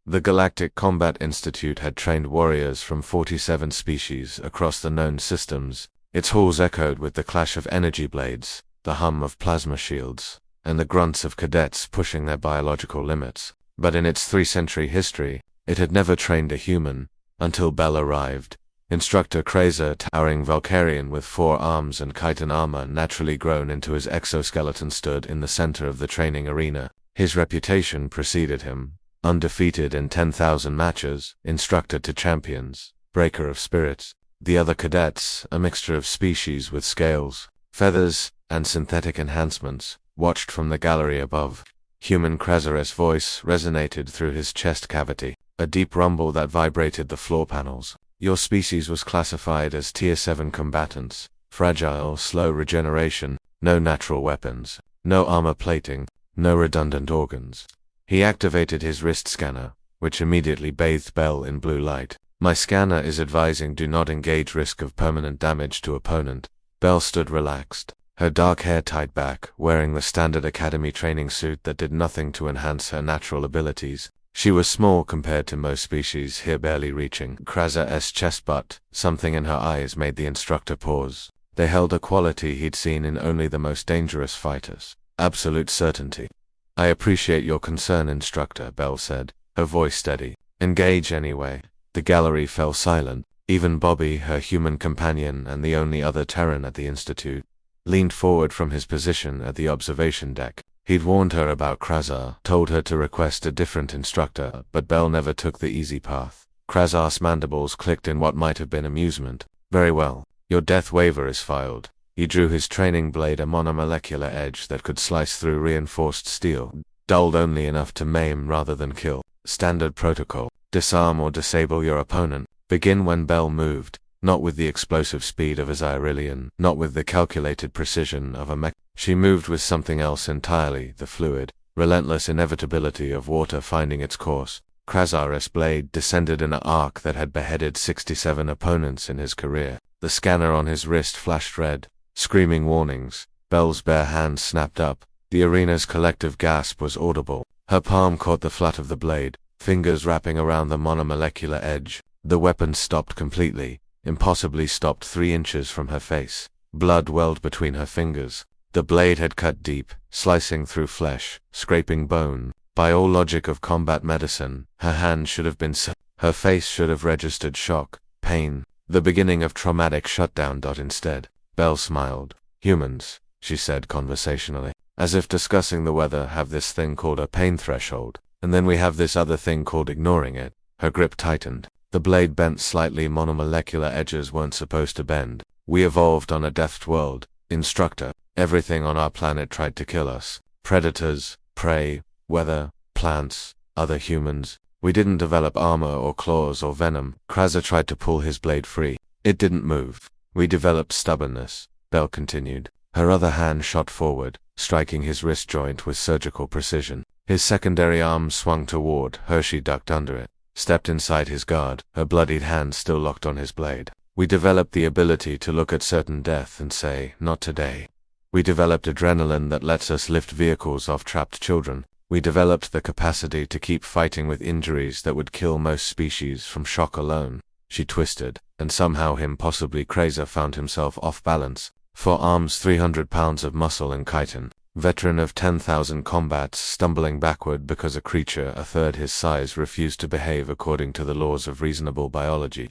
The Galactic Combat Institute had trained warriors from 47 species across the known systems. Its halls echoed with the clash of energy blades, the hum of plasma shields, and the grunts of cadets pushing their biological limits. But in its 3-century history, it had never trained a human, until Bell arrived. Instructor Krazer, towering Valkyrian with 4 arms and chitin armor naturally grown into his exoskeleton, stood in the center of the training arena. His reputation preceded him. Undefeated in 10,000 matches, instructor to champions, breaker of spirits. The other cadets, a mixture of species with scales, feathers, and synthetic enhancements, watched from the gallery above. Human Krazar's voice resonated through his chest cavity, a deep rumble that vibrated the floor panels. Your species was classified as Tier 7 combatants, fragile, slow regeneration, no natural weapons, no armor plating, no redundant organs. He activated his wrist scanner, which immediately bathed Bell in blue light. My scanner is advising do not engage risk of permanent damage to opponent. Bell stood relaxed, her dark hair tied back, wearing the standard academy training suit that did nothing to enhance her natural abilities. She was small compared to most species here, barely reaching Krazar's chest, but something in her eyes made the instructor pause. They held a quality he'd seen in only the most dangerous fighters: absolute certainty. I appreciate your concern, Instructor, Bell said, her voice steady. Engage anyway. The gallery fell silent. Even Bobby, her human companion and the only other Terran at the Institute, leaned forward from his position at the observation deck. He'd warned her about Krazar, told her to request a different instructor, but Bell never took the easy path. Krazar's mandibles clicked in what might have been amusement. Very well. Your death waiver is filed. He drew his training blade, a monomolecular edge that could slice through reinforced steel, dulled only enough to maim rather than kill. Standard protocol: disarm or disable your opponent. Begin when Bell moved, not with the explosive speed of a Zyrillian, not with the calculated precision of a mech. She moved with something else entirely, the fluid, relentless inevitability of water finding its course. Krazar's blade descended in an arc that had beheaded 67 opponents in his career. The scanner on his wrist flashed red, screaming warnings. Bell's bare hand snapped up. The arena's collective gasp was audible. Her palm caught the flat of the blade, fingers wrapping around the monomolecular edge. The weapon stopped completely, impossibly stopped 3 inches from her face. Blood welled between her fingers. The blade had cut deep, slicing through flesh, scraping bone. By all logic of combat medicine, her hand should have been her face should have registered shock, pain, the beginning of traumatic shutdown. Instead, Bell smiled. Humans, she said conversationally, as if discussing the weather, have this thing called a pain threshold, and then we have this other thing called ignoring it. Her grip tightened. The blade bent slightly. Monomolecular edges weren't supposed to bend. We evolved on a deathed world, Instructor. Everything on our planet tried to kill us. Predators, prey, weather, plants, other humans. We didn't develop armor or claws or venom. Krazar tried to pull his blade free. It didn't move. We developed stubbornness, Bell continued. Her other hand shot forward, striking his wrist joint with surgical precision. His secondary arm swung toward. Hershey ducked under it, stepped inside his guard, her bloodied hand still locked on his blade. We developed the ability to look at certain death and say, not today. We developed adrenaline that lets us lift vehicles off trapped children. We developed the capacity to keep fighting with injuries that would kill most species from shock alone. She twisted, and somehow impossibly Krazar found himself off balance. 4 arms, 300 pounds of muscle and chitin. Veteran of 10,000 combats, stumbling backward because a creature a third his size refused to behave according to the laws of reasonable biology.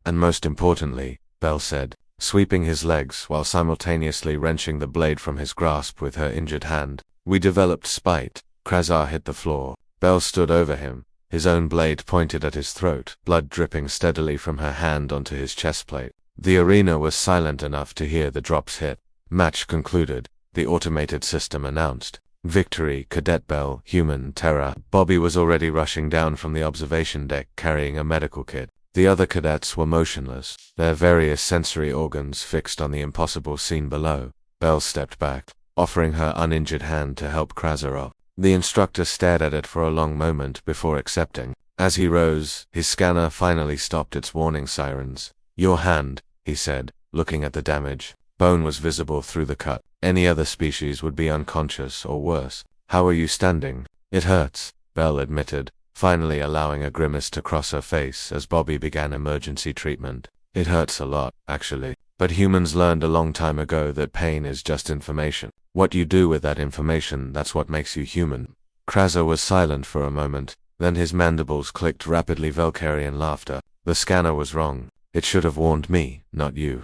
And most importantly, Bell said, sweeping his legs while simultaneously wrenching the blade from his grasp with her injured hand, we developed spite. Krazar hit the floor. Bell stood over him, his own blade pointed at his throat, blood dripping steadily from her hand onto his chestplate. The arena was silent enough to hear the drops hit. Match concluded, the automated system announced. Victory, Cadet Bell, Human, Terra. Bobby was already rushing down from the observation deck carrying a medical kit. The other cadets were motionless, their various sensory organs fixed on the impossible scene below. Bell stepped back, offering her uninjured hand to help Krazar up. The instructor stared at it for a long moment before accepting. As he rose, his scanner finally stopped its warning sirens. Your hand, he said, looking at the damage. Bone was visible through the cut. Any other species would be unconscious or worse. How are you standing? It hurts, Bell admitted, finally allowing a grimace to cross her face as Bobby began emergency treatment. It hurts a lot, actually. But humans learned a long time ago that pain is just information. What you do with that information, that's what makes you human. Krasser was silent for a moment, then his mandibles clicked rapidly. Valkyrian laughter. The scanner was wrong. It should have warned me, not you.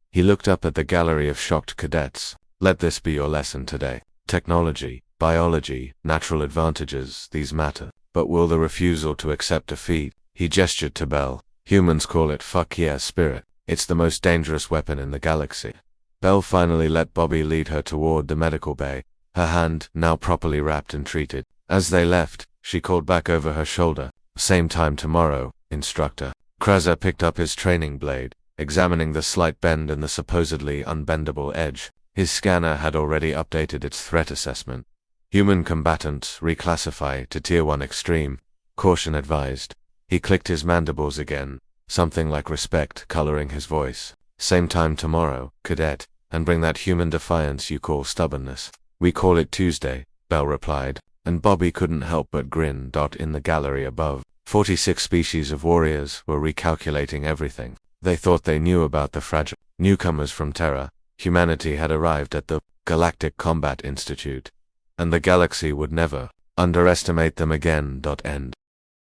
He looked up at the gallery of shocked cadets. Let this be your lesson today. Technology, biology, natural advantages, these matter. But will the refusal to accept defeat? He gestured to Bell. Humans call it fuck yeah spirit. It's the most dangerous weapon in the galaxy. Bell finally let Bobby lead her toward the medical bay, her hand now properly wrapped and treated. As they left, she called back over her shoulder. Same time tomorrow, Instructor. Krasser picked up his training blade, examining the slight bend and the supposedly unbendable edge. His scanner had already updated its threat assessment. Human combatants reclassify to Tier 1 extreme. Caution advised. He clicked his mandibles again, something like respect coloring his voice. Same time tomorrow, cadet, and bring that human defiance you call stubbornness. We call it Tuesday, Bell replied, and Bobby couldn't help but grin. In the gallery above, 46 species of warriors were recalculating everything. They thought they knew about the fragile newcomers from Terra. Humanity had arrived at the Galactic Combat Institute, and the galaxy would never underestimate them again. End.